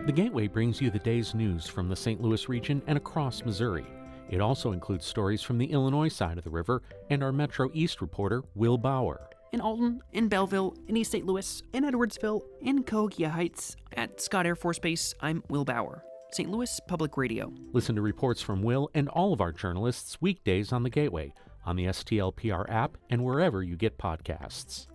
The Gateway brings you the day's news from the St. Louis region and across Missouri. It also includes stories from the Illinois side of the river and our Metro East reporter, Will Bauer. In Alton, in Belleville, in East St. Louis, in Edwardsville, in Cahokia Heights, at Scott Air Force Base, I'm Will Bauer. St. Louis Public Radio. Listen to reports from Will and all of our journalists weekdays on the Gateway, on the STLPR app, and wherever you get podcasts.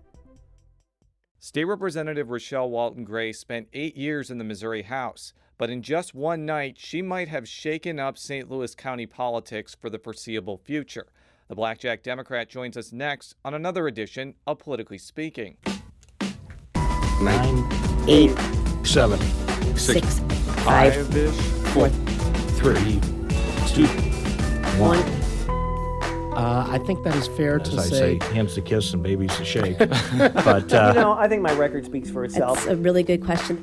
State Representative Rochelle Walton Gray spent 8 years in the Missouri House, but in just one night, she might have shaken up St. Louis County politics for the foreseeable future. The Blackjack Democrat joins us next on another edition of Politically Speaking. 9, 8, 7, 6, 5, 4, 3, 2, 1. I think that is fair As to I say. say, hands to kiss and babies to shake. But I think my record speaks for itself. That's a really good question.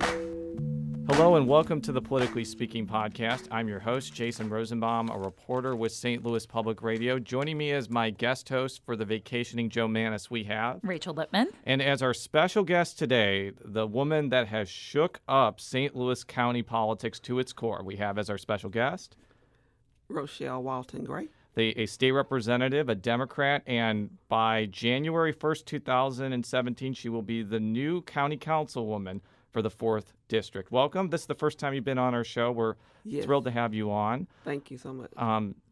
Hello and welcome to the Politically Speaking podcast. I'm your host, Jason Rosenbaum, a reporter with St. Louis Public Radio. Joining me as my guest host for the vacationing Joe Manis we have Rochelle Lippmann. And as our special guest today, the woman that has shook up St. Louis County politics to its core, we have as our special guest Rochelle Walton Gray. a state representative, a Democrat, and by January 1st, 2017, she will be the new county councilwoman for the 4th District. Welcome. This is the first time you've been on our show. We're thrilled to have you on. Thank you so much.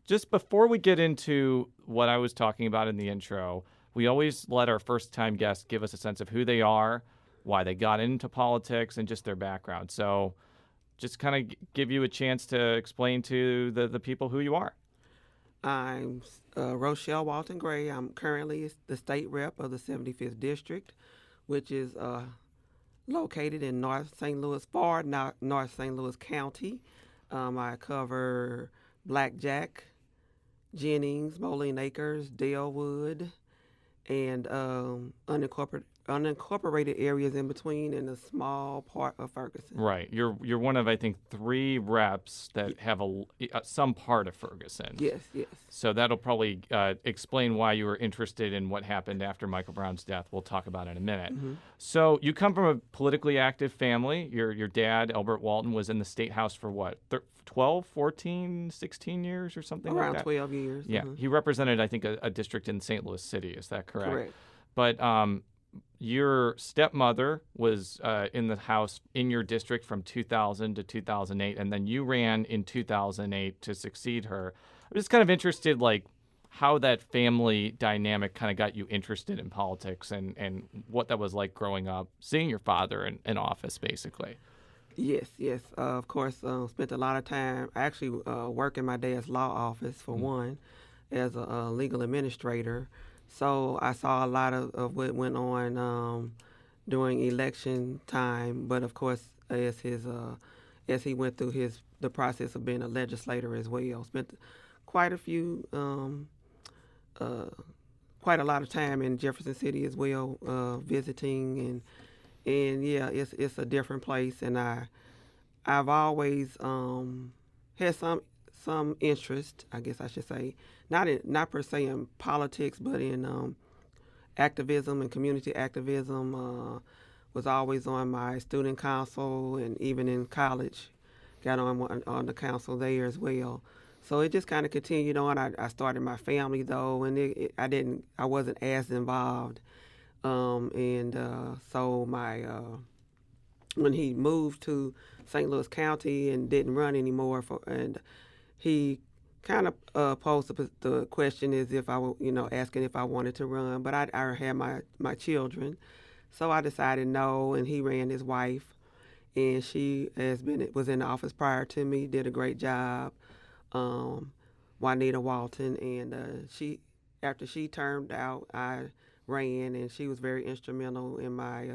Just before we get into what I was talking about in the intro, we always let our first-time guests give us a sense of who they are, why they got into politics, and just their background. So just kind of give you a chance to explain to the people who you are. I'm Rochelle Walton Gray. I'm currently the state rep of the 75th District, which is located in North St. Louis, far North St. Louis County. I cover Blackjack, Jennings, Moline Acres, Dalewood, and unincorporated areas in between, and a small part of Ferguson. Right. You're one of, I think, 3 reps that have some part of Ferguson. Yes. So that'll probably explain why you were interested in what happened after Michael Brown's death. We'll talk about it in a minute. Mm-hmm. So you come from a politically active family. Your dad, Albert Walton, was in the State House for what, 12, 14, 16 years or something like that? Around 12 years. Yeah. Mm-hmm. He represented, I think, a district in St. Louis City. Is that correct? Correct. But your stepmother was in the House in your district from 2000 to 2008, and then you ran in 2008 to succeed her. I'm just kind of interested, like, how that family dynamic kind of got you interested in politics and what that was like growing up, seeing your father in office, basically. Yes. Of course, spent a lot of time. I actually work in my dad's law office, for one, as a legal administrator. So I saw a lot of what went on during election time. But of course, as he went through the process of being a legislator as well, spent quite a lot of time in Jefferson City as well, visiting and yeah, it's a different place. And I've always had some interest, I guess I should say, not per se in politics, but in activism and community activism. Was always on my student council, and even in college, got on the council there as well. So it just kind of continued on. I started my family though, and I wasn't as involved. So when he moved to St. Louis County and didn't run anymore, and he kind of posed the question as if I were, asking if I wanted to run, but I had my children, so I decided no. And he ran his wife, and she was in the office prior to me, did a great job, Juanita Walton, and after she turned out, I ran, and she was very instrumental in my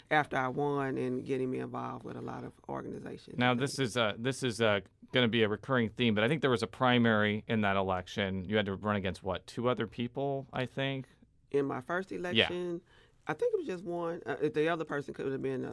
after I won and getting me involved with a lot of organizations. Now this is going to be a recurring theme, but I think there was a primary in that election. You had to run against what, 2 other people, I think? In my first election, I think it was just one. The other person could have been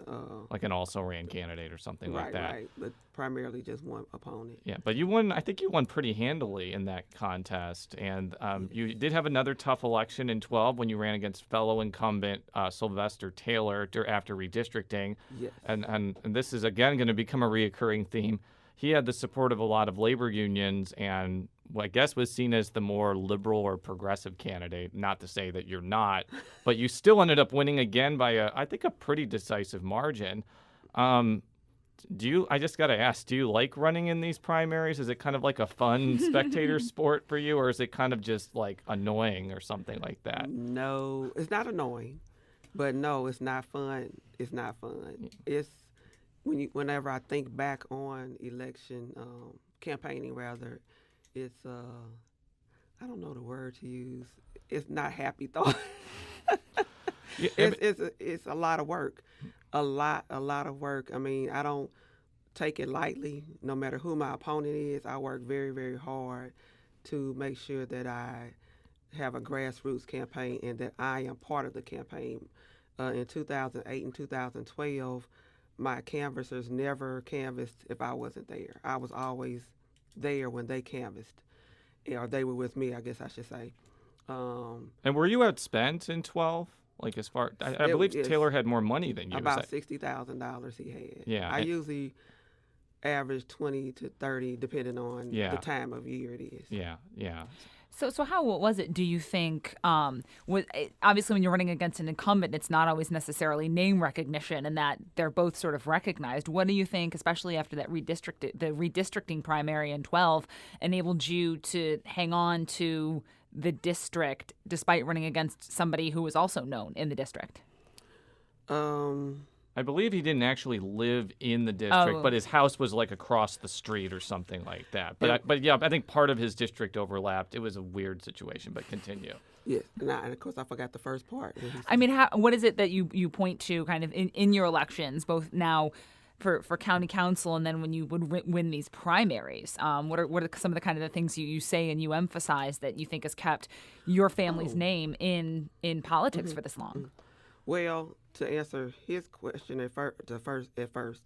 Like an also ran candidate or something like that. Right, but primarily just one opponent. Yeah, but you won. I think you won pretty handily in that contest, and you did have another tough election in 12 when you ran against fellow incumbent Sylvester Taylor after redistricting. Yes. And this is again going to become a reoccurring theme. He had the support of a lot of labor unions, and I guess was seen as the more liberal or progressive candidate. Not to say that you're not, but you still ended up winning again by I think a pretty decisive margin. I just got to ask, do you like running in these primaries? Is it kind of like a fun spectator sport for you, or is it kind of just like annoying or something like that? No, it's not annoying, but no, it's not fun. It's not fun. It's whenever I think back on election campaigning, rather, it's I don't know the word to use. It's not happy thought. It's a lot of work, a lot of work. I mean, I don't take it lightly. No matter who my opponent is, I work very, very hard to make sure that I have a grassroots campaign and that I am part of the campaign. In 2008 and 2012, my canvassers never canvassed if I wasn't there. I was always there when they canvassed, or they were with me, I guess I should say. And were you outspent in 12? Like as far, I believe Taylor had more money than you. About $60,000 he had. Yeah. I usually average 20 to 30, depending on the time of year it is. Yeah, yeah. So how was it, do you think, obviously when you're running against an incumbent, it's not always necessarily name recognition and that they're both sort of recognized. What do you think, especially after that the redistricting primary in 12, enabled you to hang on to the district despite running against somebody who was also known in the district? I believe he didn't actually live in the district, but his house was like across the street or something like that. But yeah, I think part of his district overlapped. It was a weird situation, but continue. Yes, and of course I forgot the first part. I mean, what is it that you point to kind of in your elections, both now for county council and then when you would win these primaries? What are some of the kind of the things you say and you emphasize that you think has kept your family's name in politics for this long? Well, to answer his question at first,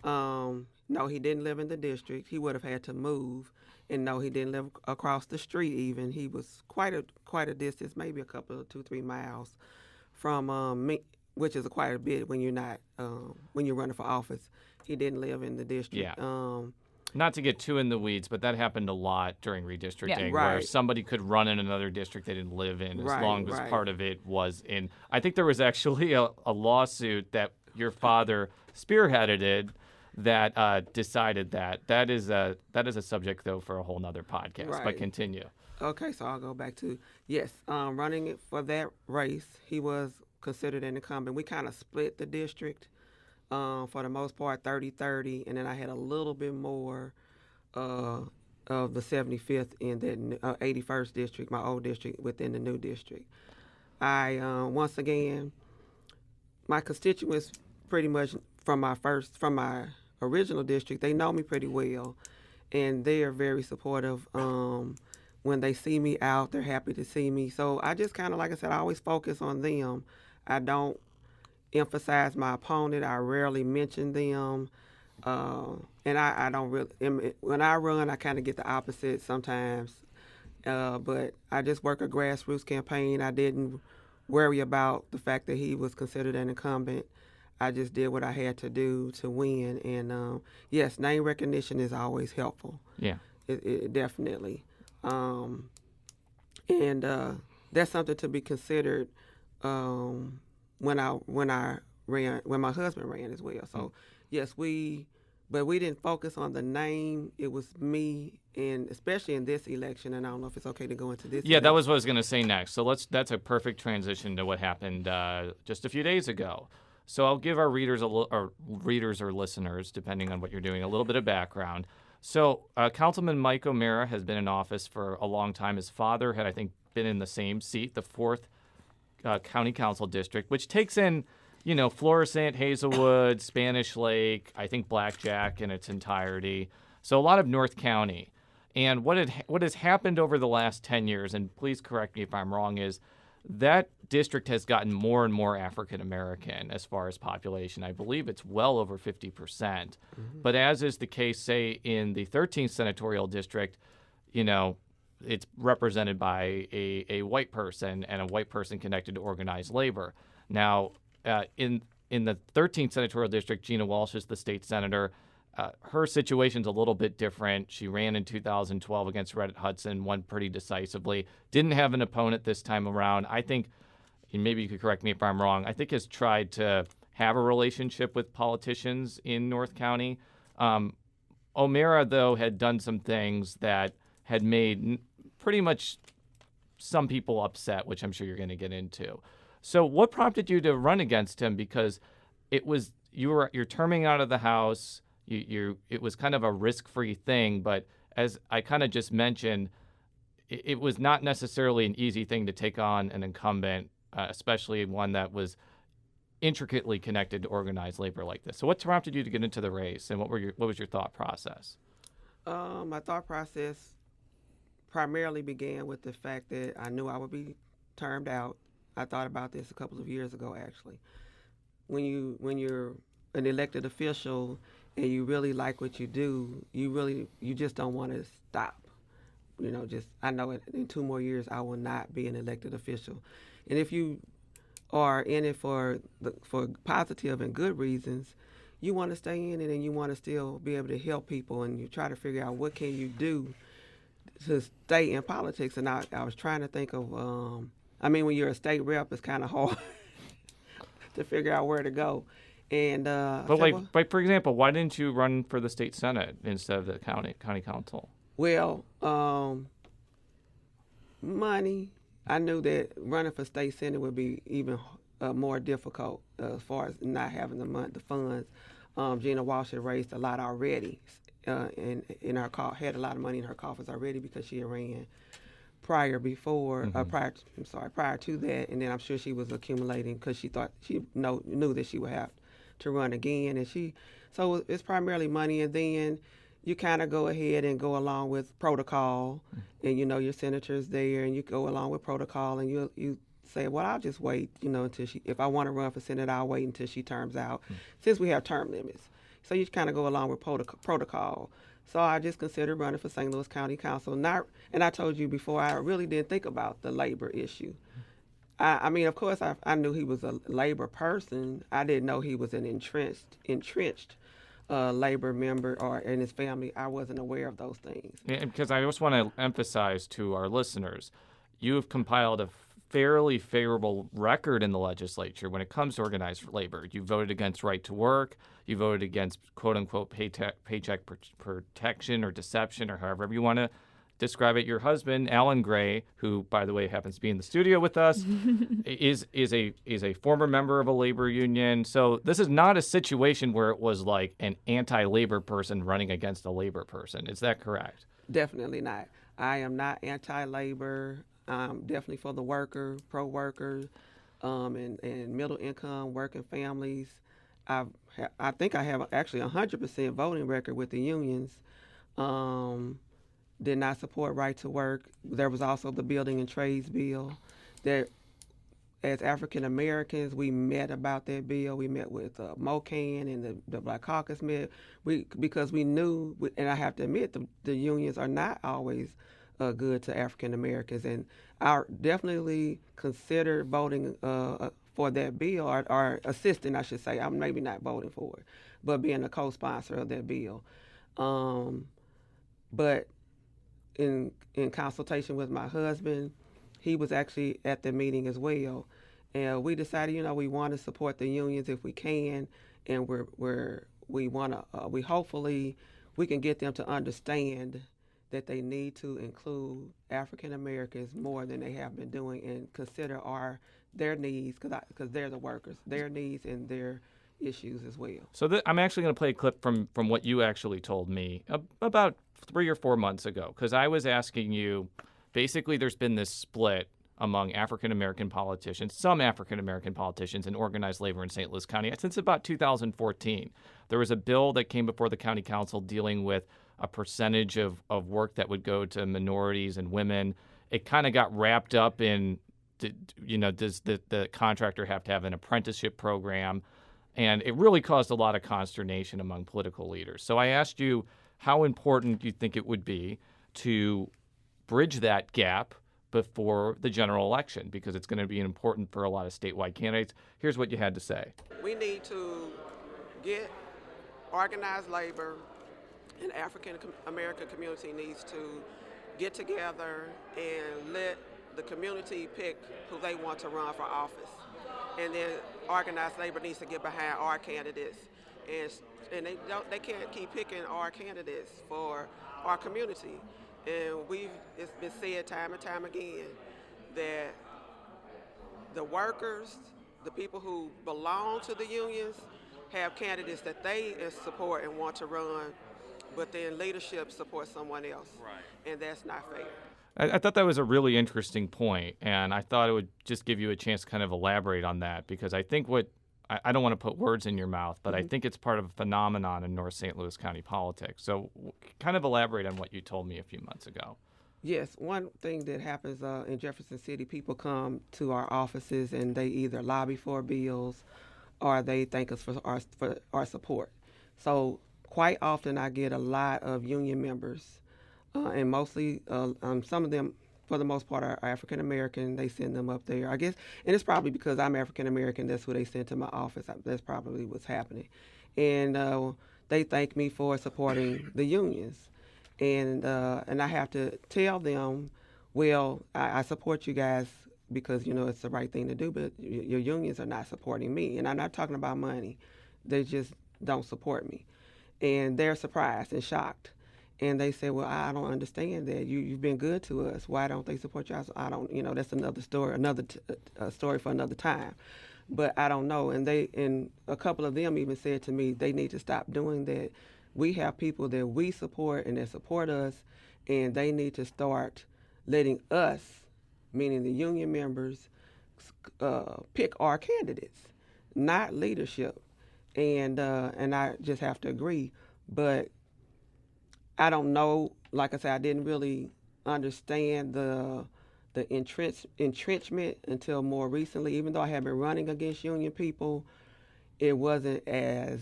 no, he didn't live in the district. He would have had to move, and no, he didn't live across the street. Even he was quite a distance, maybe a couple of 2-3 miles from me, which is quite a bit when you're not when you're running for office. He didn't live in the district. Yeah. Not to get too in the weeds, but that happened a lot during redistricting, where Right. somebody could run in another district they didn't live in, as Right, long as right. part of it was in. I think there was actually a lawsuit that your father spearheaded it that decided that. That is a subject, though, for a whole nother podcast. But Right. continue. Okay, so I'll go back to, yes, running it for that race, he was considered an incumbent. We kind of split the district for the most part, 30-30, and then I had a little bit more of the 75th in that 81st district, my old district, within the new district. I, once again, my constituents pretty much from my original district, they know me pretty well, and they are very supportive. When they see me out, they're happy to see me. So I just kind of, like I said, I always focus on them. I don't emphasize my opponent. I rarely mention them. And I don't really, when I run, I kind of get the opposite sometimes. But I just work a grassroots campaign. I didn't worry about the fact that he was considered an incumbent. I just did what I had to do to win. And yes, name recognition is always helpful. Yeah. It definitely. And that's something to be considered when my husband ran as well. So yes, but we didn't focus on the name. It was me, and especially in this election. And I don't know if it's okay to go into this. Yeah, that was what I was going to say next. So that's a perfect transition to what happened just a few days ago. So I'll give our readers or listeners, depending on what you're doing, a little bit of background. So Councilman Mike O'Mara has been in office for a long time. His father had, I think, been in the same seat, the 4th County Council District, which takes in, Florissant, Hazelwood, Spanish Lake, I think Blackjack in its entirety. So a lot of North County. And what has happened over the last 10 years, and please correct me if I'm wrong, is that district has gotten more and more African American as far as population. I believe it's well over 50%. But as is the case, say, in the 13th senatorial district, it's represented by a white person and a white person connected to organized labor. Now, in the 13th senatorial district, Gina Walsh is the state senator. Her situation's a little bit different. She ran in 2012 against Reddit Hudson, won pretty decisively. Didn't have an opponent this time around. I think, and maybe you could correct me if I'm wrong, I think has tried to have a relationship with politicians in North County. O'Mara, though, had done some things that had made pretty much some people upset, which I'm sure you're going to get into. So what prompted you to run against him? Because you're terming out of the House. It was kind of a risk-free thing, but as I kind of just mentioned, it was not necessarily an easy thing to take on an incumbent, especially one that was intricately connected to organized labor like this. So what prompted you to get into the race, and what was your thought process? My thought process primarily began with the fact that I knew I would be termed out. I thought about this a couple of years ago, actually. When you're an elected official and you really like what you do, you just don't want to stop. I know in 2 more years I will not be an elected official. And if you are in it for positive and good reasons, you want to stay in it and you want to still be able to help people, and you try to figure out what can you do to stay in politics. And I was trying to think of, when you're a state rep, it's kind of hard to figure out where to go. And but for example, why didn't you run for the state senate instead of the county council? Well, money. I knew that running for state senate would be even more difficult as far as not having the funds. Gina Walsh had raised a lot already, and in her had a lot of money in her coffers already because she had ran prior to that, and then I'm sure she was accumulating because she thought she knew that she would have to run again, and so it's primarily money, and then you kind of go ahead and go along with protocol, and your senator's there, and you go along with protocol, and you say, well, I'll just wait, until if I want to run for Senate, I'll wait until she terms out, since we have term limits. So you kind of go along with protocol. So I just considered running for St. Louis County Council. And I told you before, I really didn't think about the labor issue. Of course, I knew he was a labor person. I didn't know he was an entrenched labor member or in his family. I wasn't aware of those things. Yeah, because I just want to emphasize to our listeners, you have compiled a fairly favorable record in the legislature when it comes to organized labor. You voted against right to work. You voted against quote-unquote paycheck protection or deception, or however you want to describe it. Your husband, Alan Gray, who, by the way, happens to be in the studio with us, is a former member of a labor union. So this is not a situation where it was like an anti-labor person running against a labor person. Is that correct? Definitely not. I am not anti-labor. Definitely for the worker, pro-worker, and middle income working families. I think I have actually 100% voting record with the unions. Did not support right to work. There was also the building and trades bill. That, as African Americans, we met about that bill. We met with MOCAN and the Black Caucus met. Because we knew, and I have to admit, the unions are not always good to African Americans, and I definitely considered voting for that bill, or assisting, I should say. I'm maybe not voting for it, but being a co-sponsor of that bill. But in consultation with my husband, he was actually at the meeting as well, and we decided, we want to support the unions if we can, and we hopefully we can get them to understand that they need to include African Americans more than they have been doing, and consider their needs, because they're the workers, their needs and their issues as well. So I'm actually going to play a clip from what you actually told me about 3 or 4 months ago, because I was asking you, basically there's been this split among African American politicians, some African American politicians in organized labor in St. Louis County since about 2014. There was a bill that came before the county council dealing with a percentage of work that would go to minorities and women. It kind of got wrapped up in does the contractor have to have an apprenticeship program? And it really caused a lot of consternation among political leaders. So I asked you how important you think it would be to bridge that gap before the general election, because it's going to be important for a lot of statewide candidates. Here's what you had to say. We need to get organized labor, and African American community needs to get together and let the community pick who they want to run for office. And then organized labor needs to get behind our candidates, and they can't keep picking our candidates for our community. And it's been said time and time again that the workers, the people who belong to the unions, have candidates that they support and want to run, but then leadership supports someone else. Right. And that's not fair. I thought that was a really interesting point, and I thought it would just give you a chance to kind of elaborate on that, because I think I don't want to put words in your mouth, but I think it's part of a phenomenon in North St. Louis County politics. So kind of elaborate on what you told me a few months ago. Yes, one thing that happens in Jefferson City, people come to our offices and they either lobby for bills or they thank us for our support. So quite often I get a lot of union members, and mostly some of them, for the most part, are African American. They send them up there, I guess, and it's probably because I'm African American. That's who they send to my office. That's probably what's happening, and they thank me for supporting the unions, and I have to tell them, well, I support you guys because it's the right thing to do, but your unions are not supporting me, and I'm not talking about money. They just don't support me, and they're surprised and shocked. And they say, well, I don't understand that. You've been good to us. Why don't they support you? I don't, that's another story, story for another time. But I don't know. And a couple of them even said to me, they need to stop doing that. We have people that we support and that support us, and they need to start letting us, meaning the union members, pick our candidates, not leadership. And I just have to agree. But I don't know, like I said, I didn't really understand the entrenchment until more recently. Even though I have been running against union people, it wasn't as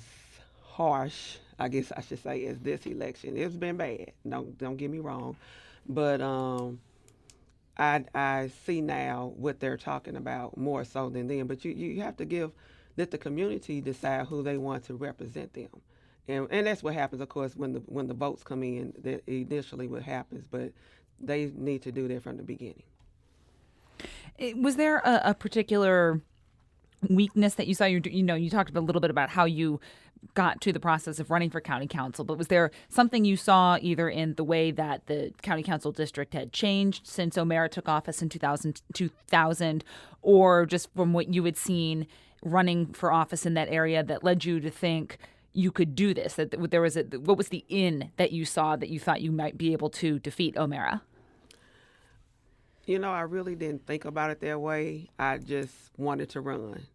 harsh, I guess I should say, as this election. It's been bad, don't get me wrong. But I see now what they're talking about more so than then. But you have to let the community decide who they want to represent them. And that's what happens, of course, when the votes come in. That initially what happens, but they need to do that from the beginning. Was there a particular weakness that you saw? You talked a little bit about how you got to the process of running for county council, but was there something you saw either in the way that the county council district had changed since O'Mara took office in 2000, or just from what you had seen running for office in that area that led you to think you could do this? That there was what was the in that you saw that you thought you might be able to defeat O'Mara? I really didn't think about it that way. I just wanted to run,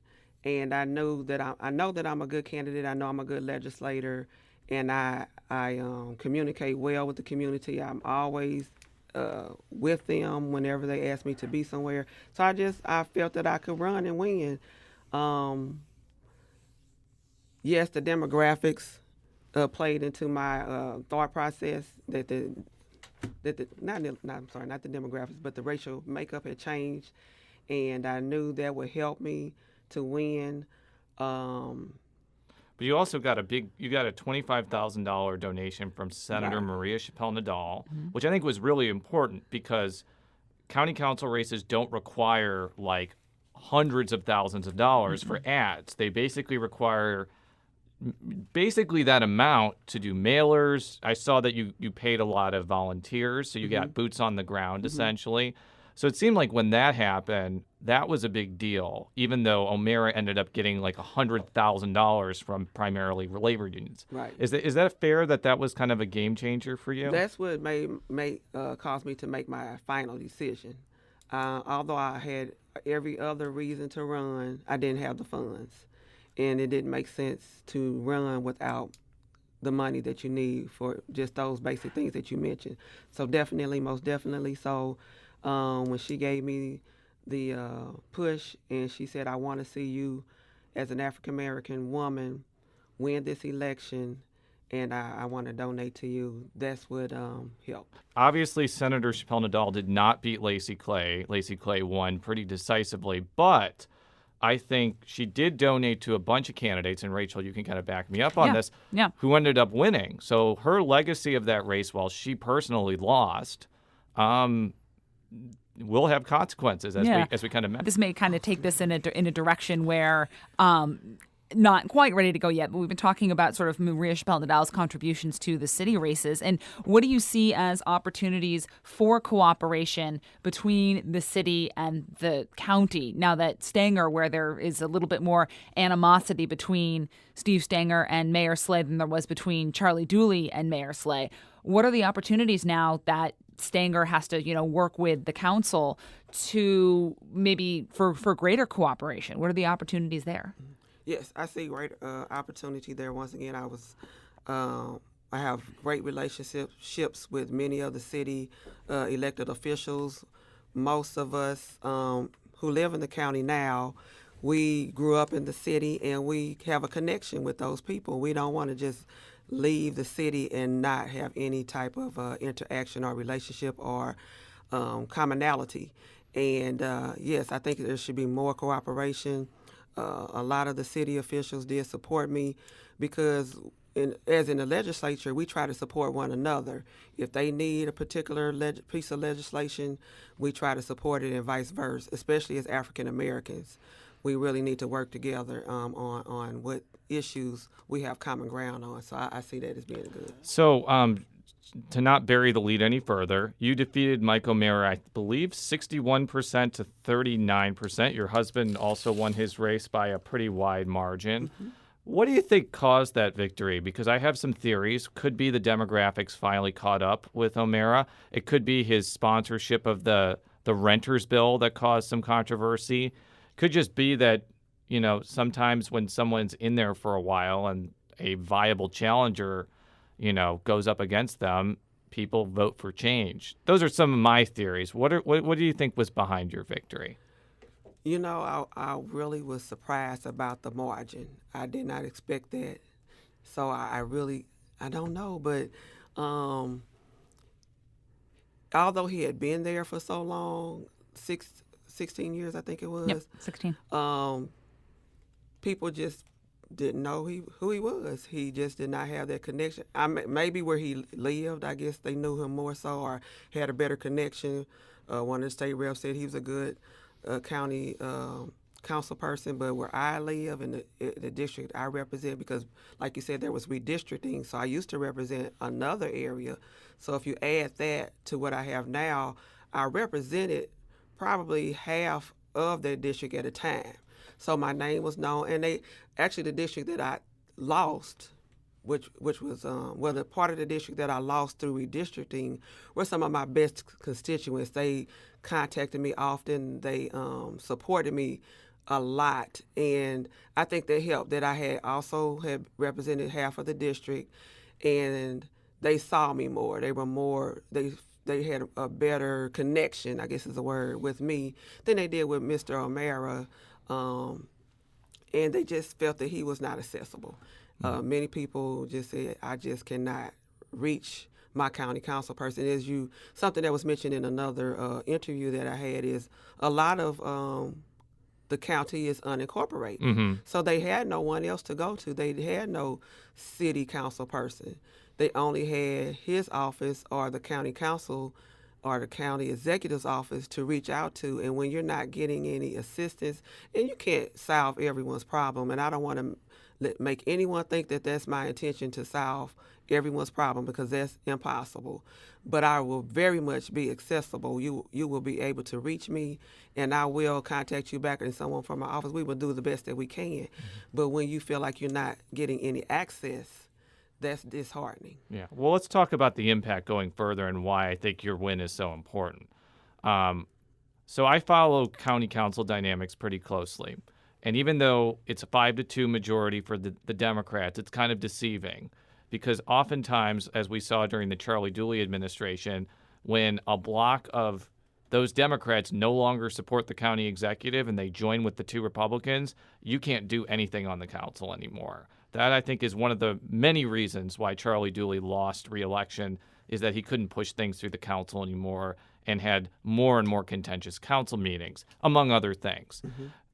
and I know that I'm a good candidate. I know I'm a good legislator, and I communicate well with the community. I'm always with them whenever they ask me to be somewhere. So I felt that I could run and win. Yes, the demographics played into my thought process. Not the demographics, but the racial makeup had changed, and I knew that would help me to win. But you also got a $25,000 donation from Senator Maria Chappelle-Nadal, which I think was really important because county council races don't require like hundreds of thousands of dollars for ads. They basically require that amount to do mailers. I saw that you paid a lot of volunteers, so you got boots on the ground essentially. So it seemed like when that happened, that was a big deal, even though O'Mara ended up getting like $100,000 from primarily labor unions. Right. Is that fair that was kind of a game changer for you? That's what caused me to make my final decision. Although I had every other reason to run, I didn't have the funds. And it didn't make sense to run without the money that you need for just those basic things that you mentioned. So most definitely. So when she gave me push, and she said, I want to see you as an African American woman win this election, and I want to donate to you. That's what helped. Obviously, Senator Chappelle Nadal did not beat Lacey Clay. Lacey Clay won pretty decisively, but I think she did donate to a bunch of candidates, and Rachel, you can kind of back me up on this, who ended up winning. So her legacy of that race, while she personally lost, will have consequences as we kind of met. This may kind of take this in a direction where not quite ready to go yet, but we've been talking about sort of Maria Chappelle Nadal's contributions to the city races. And what do you see as opportunities for cooperation between the city and the county now that Stanger, where there is a little bit more animosity between Steve Stanger and Mayor Slay than there was between Charlie Dooley and Mayor Slay? What are the opportunities now that Stanger has to, work with the council to maybe for greater cooperation? What are the opportunities there? Yes, I see great opportunity there. Once again, I have great relationships with many of the city elected officials. Most of us who live in the county now, we grew up in the city and we have a connection with those people. We don't want to just leave the city and not have any type of interaction or relationship or commonality. And yes, I think there should be more cooperation. A lot of the city officials did support me because as in the legislature, we try to support one another. If they need a particular piece of legislation, we try to support it and vice versa, especially as African Americans. We really need to work together on what issues we have common ground on. So I see that as being good. So to not bury the lead any further, you defeated Mike O'Meara, I believe, 61% to 39%. Your husband also won his race by a pretty wide margin. Mm-hmm. What do you think caused that victory? Because I have some theories. Could be the demographics finally caught up with O'Meara. It could be his sponsorship of the renters bill that caused some controversy. Could just be that, sometimes when someone's in there for a while and a viable challenger goes up against them, people vote for change. Those are some of my theories. What do you think was behind your victory? I really was surprised about the margin. I did not expect that. So I don't know. But although he had been there for so long, 16 years, I think it was. Yep, 16. People just didn't know who he was. He just did not have that connection. Maybe where he lived, I guess they knew him more so or had a better connection. One of the state reps said he was a good county council person, but where I live in the district I represent, because like you said, there was redistricting, so I used to represent another area. So if you add that to what I have now, I represented probably half of their district at a time. So my name was known, and the district that I lost, which was the part of the district that I lost through redistricting, were some of my best constituents. They contacted me often. They supported me a lot, and I think that helped. That I had represented half of the district, and they saw me more. They were more. They had a better connection, I guess is the word, with me than they did with Mr. O'Meara. And they just felt that he was not accessible. Many people just said, I just cannot reach my county council person. Something that was mentioned in another interview that I had is a lot of the county is unincorporated. Mm-hmm. So they had no one else to go to. They had no city council person. They only had his office or the county council or the county executive's office to reach out to. And when you're not getting any assistance, and you can't solve everyone's problem, and I don't want to make anyone think that that's my intention to solve everyone's problem, because that's impossible. But I will very much be accessible. You will be able to reach me, and I will contact you back and someone from my office. We will do the best that we can. Mm-hmm. But when you feel like you're not getting any access, that's disheartening. Yeah. Well, let's talk about the impact going further and why I think your win is so important. So I follow county council dynamics pretty closely. And even though it's a 5-2 majority for the Democrats, it's kind of deceiving, because oftentimes, as we saw during the Charlie Dooley administration, when a block of those Democrats no longer support the county executive and they join with the 2 Republicans, you can't do anything on the council anymore. That, I think, is one of the many reasons why Charlie Dooley lost re-election, is that he couldn't push things through the council anymore and had more and more contentious council meetings, among other things.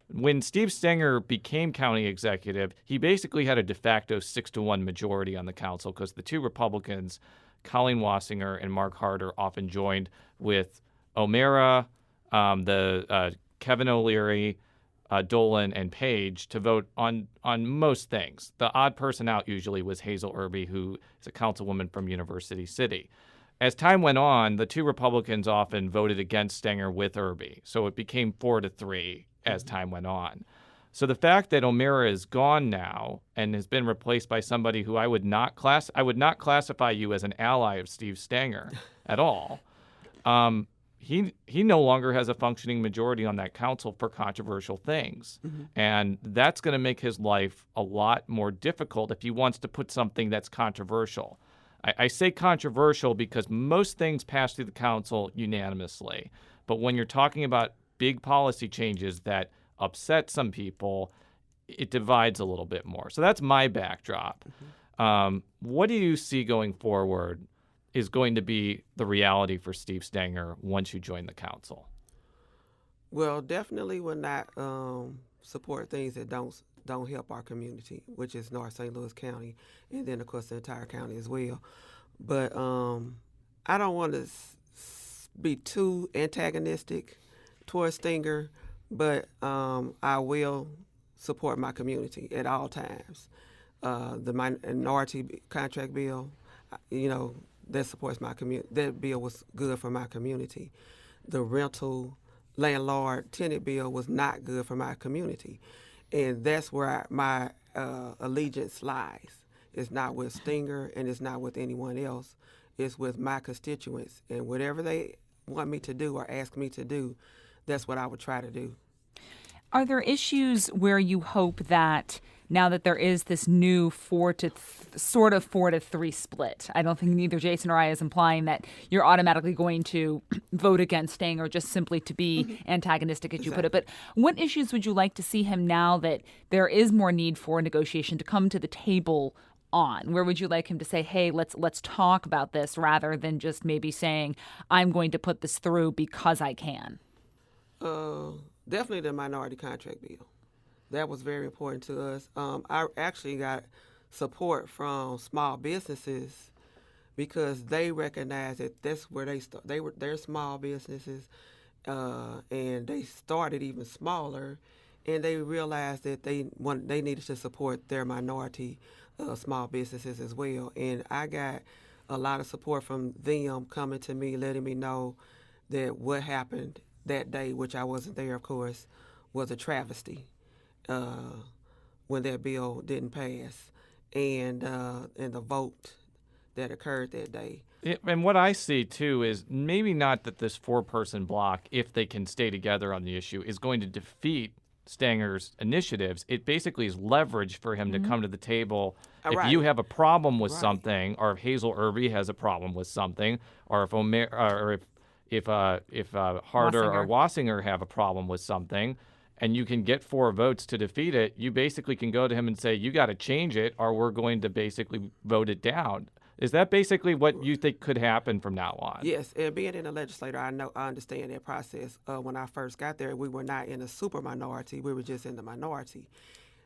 When Steve Stenger became county executive, he basically had a de facto 6-1 majority on the council because the 2 Republicans, Colleen Wassinger and Mark Harder, often joined with O'Mara, Kevin O'Leary, Dolan, and Page to vote on most things. The odd person out usually was Hazel Irby, who is a councilwoman from University City. As time went on, the 2 Republicans often voted against Stenger with Irby, so it became 4-3 as time went on. So the fact that O'Mara is gone now and has been replaced by somebody who I would not classify you as an ally of Steve Stenger at all. He no longer has a functioning majority on that council for controversial things. And that's going to make his life a lot more difficult if he wants to put something that's controversial. I say controversial because most things pass through the council unanimously. But when you're talking about big policy changes that upset some people, it divides a little bit more. So that's my backdrop. What do you see going forward is going to be the reality for Steve Stenger once you join the council? Well, definitely will not support things that don't help our community, which is North St. Louis County, and then of course the entire county as well. But I don't want to be too antagonistic towards Stenger, but I will support my community at all times. The minority contract bill, that supports my community. That bill was good for my community. The rental landlord tenant bill was not good for my community. And that's where my allegiance lies. It's not with Stenger and it's not with anyone else. It's with my constituents. And whatever they want me to do or ask me to do, that's what I would try to do. Are there issues where you hope that now that there is this new 4-3 split, I don't think neither Jason or I is implying that you're automatically going to vote against Stenger or just simply to be antagonistic, as you put it. But what issues would you like to see him now that there is more need for negotiation to come to the table on? Where would you like him to say, hey, let's talk about this, rather than just maybe saying, I'm going to put this through because I can? Definitely the minority contract bill. That was very important to us. I actually got support from small businesses because they recognized that that's where they're small businesses, and they started even smaller, and they realized that they needed to support their minority small businesses as well. And I got a lot of support from them coming to me, letting me know that what happened that day, which I wasn't there, of course, was a travesty when that bill didn't pass, and the vote that occurred that day. And what I see, too, is maybe not that this 4-person block, if they can stay together on the issue, is going to defeat Stenger's initiatives. It basically is leverage for him to come to the table. If you have a problem with something, or if Hazel Irby has a problem with something, or if Harder or Wassinger have a problem with something, and you can get 4 votes to defeat it, you basically can go to him and say, you got to change it, or we're going to basically vote it down. Is that basically what you think could happen from now on? Yes, and being in the legislature, I understand that process. When I first got there, we were not in a super minority. We were just in the minority.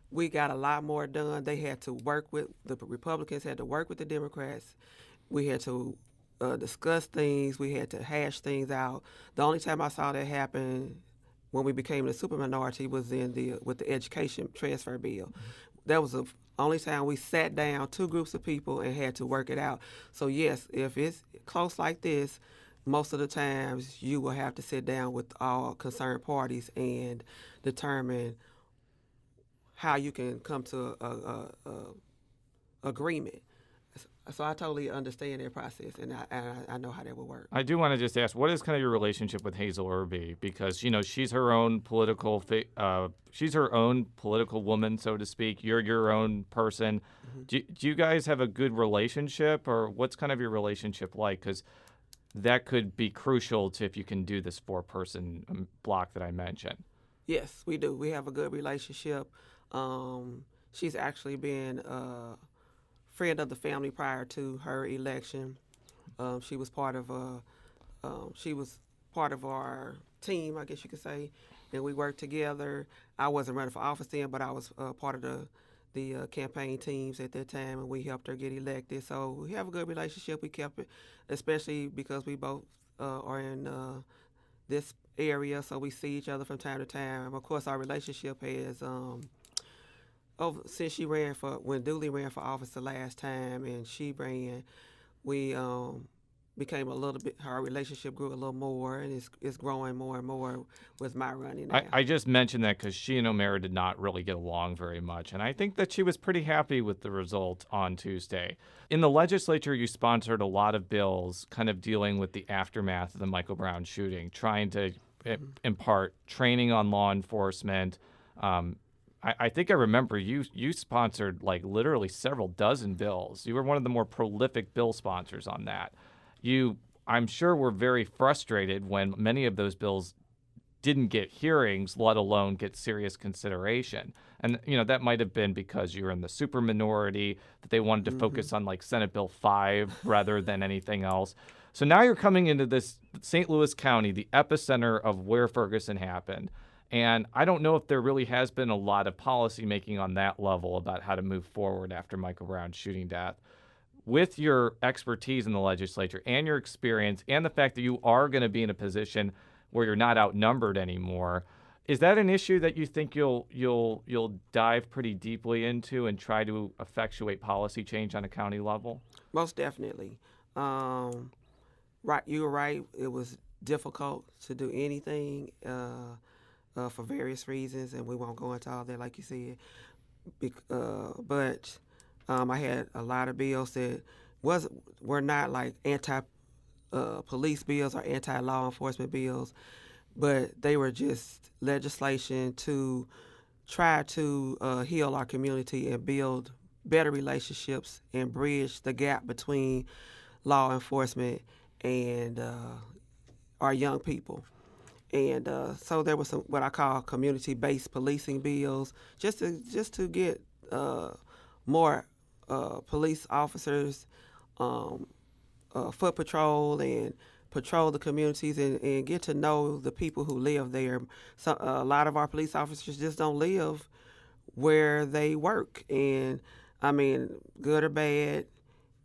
We got a lot more done. They had to work with, the Republicans had to work with the Democrats. We had to discuss things. We had to hash things out. The only time I saw that happen when we became the super minority was with the education transfer bill. That was the only time we sat down, 2 groups of people, and had to work it out. So yes, if it's close like this, most of the times you will have to sit down with all concerned parties and determine how you can come to a agreement. So I totally understand that process, and I know how that will work. I do want to just ask, what is kind of your relationship with Hazel Irby? Because she's her own political woman, so to speak. You're your own person. Do you guys have a good relationship, or what's kind of your relationship like? Because that could be crucial to if you can do this 4-person block that I mentioned. Yes, we do. We have a good relationship. She's actually been a friend of the family prior to her election. She was part of our team, I guess you could say, and we worked together. I wasn't running for office then, but I was part of the campaign teams at that time, and we helped her get elected. So we have a good relationship. We kept it, especially because we both are in this area, so we see each other from time to time. Of course, our relationship has since when Dooley ran for office the last time, and she ran, we became a little bit. Our relationship grew a little more, and it's growing more and more with my running now. I just mentioned that because she and O'Mara did not really get along very much, and I think that she was pretty happy with the result on Tuesday. In the legislature, you sponsored a lot of bills kind of dealing with the aftermath of the Michael Brown shooting, trying to impart training on law enforcement. I think I remember you sponsored like literally several dozen bills. You were one of the more prolific bill sponsors on that. I'm sure, were very frustrated when many of those bills didn't get hearings, let alone get serious consideration. And, that might have been because you were in the super minority, that they wanted to focus on like Senate Bill 5 rather than anything else. So now you're coming into this St. Louis County, the epicenter of where Ferguson happened. And I don't know if there really has been a lot of policy making on that level about how to move forward after Michael Brown's shooting death. With your expertise in the legislature and your experience and the fact that you are going to be in a position where you're not outnumbered anymore, is that an issue that you think you'll dive pretty deeply into and try to effectuate policy change on a county level? Most definitely. Right, you were right. It was difficult to do anything for various reasons, and we won't go into all that, like you said. But I had a lot of bills that were not like anti-police bills or anti-law enforcement bills, but they were just legislation to try to heal our community and build better relationships and bridge the gap between law enforcement and our young people. And so there was some what I call community-based policing bills, just to get more police officers, foot patrol, and patrol the communities and get to know the people who live there. So, a lot of our police officers just don't live where they work, and I mean, good or bad,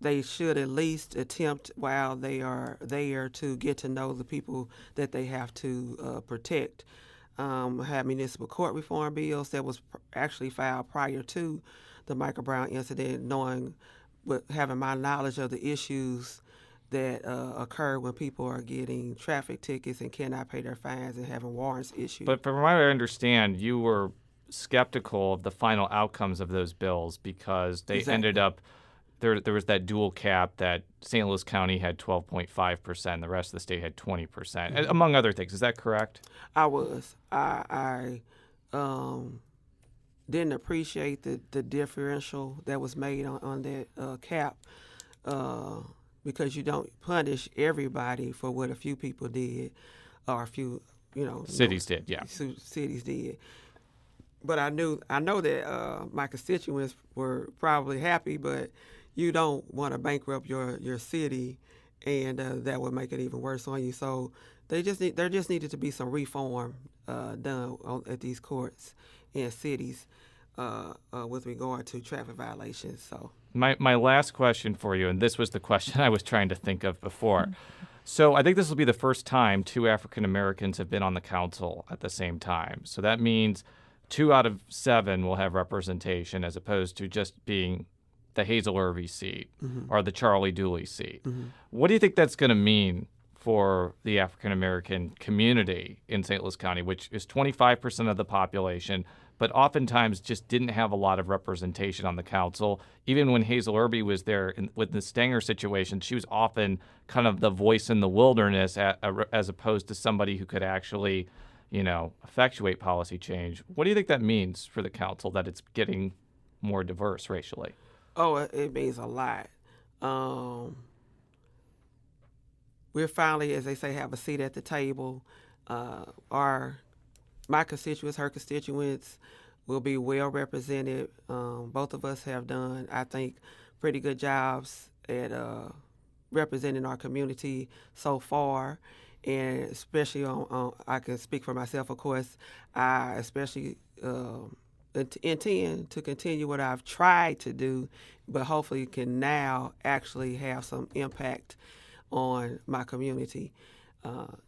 they should at least attempt while they are there to get to know the people that they have to protect. Had municipal court reform bills that was actually filed prior to the Michael Brown incident, having my knowledge of the issues that occur when people are getting traffic tickets and cannot pay their fines and having warrants issued. But from what I understand, you were skeptical of the final outcomes of those bills because they ended up, there was that dual cap that St. Louis County had 12.5%, the rest of the state had 20%, among other things. Is that correct? I was. I didn't appreciate the differential that was made on that cap because you don't punish everybody for what a few people did or a few, Cities did, yeah. Cities did. But I know that my constituents were probably happy, but you don't want to bankrupt your city, and that would make it even worse on you. So there just needed to be some reform done at these courts and cities with regard to traffic violations. So my last question for you, and this was the question I was trying to think of before. So I think this will be the first time 2 African Americans have been on the council at the same time. So that means 2 out of 7 will have representation as opposed to just being the Hazel Irby seat or the Charlie Dooley seat. What do you think that's going to mean for the African American community in St. Louis County, which is 25% of the population, but oftentimes just didn't have a lot of representation on the council? Even when Hazel Irby was there with the Stenger situation, she was often kind of the voice in the wilderness as opposed to somebody who could actually, effectuate policy change. What do you think that means for the council, that it's getting more diverse racially? Oh, it means a lot. we're finally, as they say, have a seat at the table. My constituents, her constituents, will be well represented. Both of us have done, I think, pretty good jobs at representing our community so far, and especially on I can speak for myself, of course. I especially intend to continue what I've tried to do, but hopefully can now actually have some impact on my community.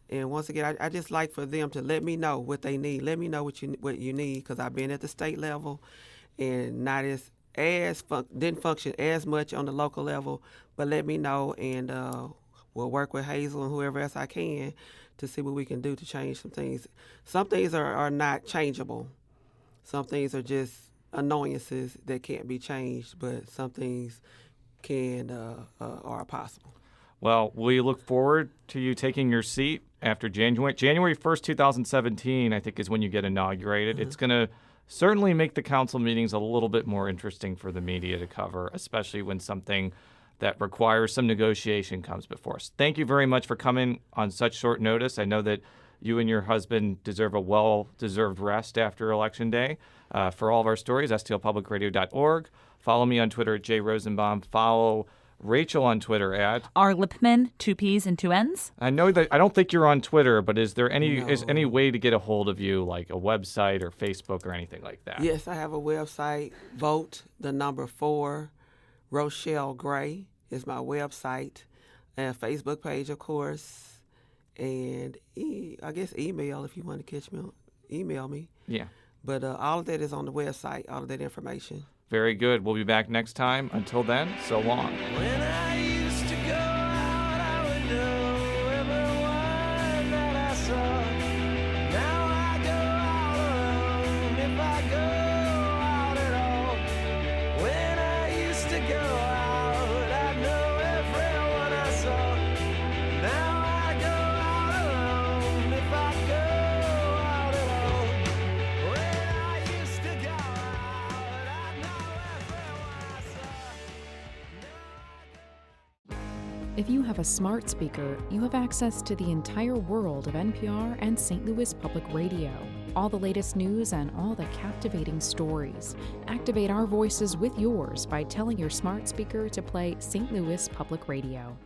And once again, I just like for them to let me know what they need. Let me know what you need, because I've been at the state level and not didn't function as much on the local level. But let me know, and we'll work with Hazel and whoever else I can to see what we can do to change some things. Some things are not changeable. Some things are just annoyances that can't be changed, but some things are possible. Well, we look forward to you taking your seat after January 1st, 2017, I think, is when you get inaugurated. Mm-hmm. It's going to certainly make the council meetings a little bit more interesting for the media to cover, especially when something that requires some negotiation comes before us. Thank you very much for coming on such short notice. I know that you and your husband deserve a well-deserved rest after Election Day. For all of our stories, stlpublicradio.org. Follow me on Twitter at @JRosenbaum. Follow Rachel on Twitter at R. Lippmann, 2 P's and 2 N's. I know that I don't think you're on Twitter, but is there any No. way to get a hold of you, like a website or Facebook or anything like that? Yes, I have a website. Vote the number 4. Rochelle Gray is my website, and Facebook page, of course, and I guess email if you want to catch me. Email me. Yeah. But all of that is on the website. All of that information. Very good. We'll be back next time. Until then, so long. When I used to go out, I would know everyone that I saw. Now I go out alone, if I go out at all. When I used to go out, I know everyone I saw. Now I go out alone, if I go out at all. When I used to go out, I know everyone I saw. If you have a smart speaker, you have access to the entire world of NPR and St. Louis Public Radio. All the latest news and all the captivating stories. Activate our voices with yours by telling your smart speaker to play St. Louis Public Radio.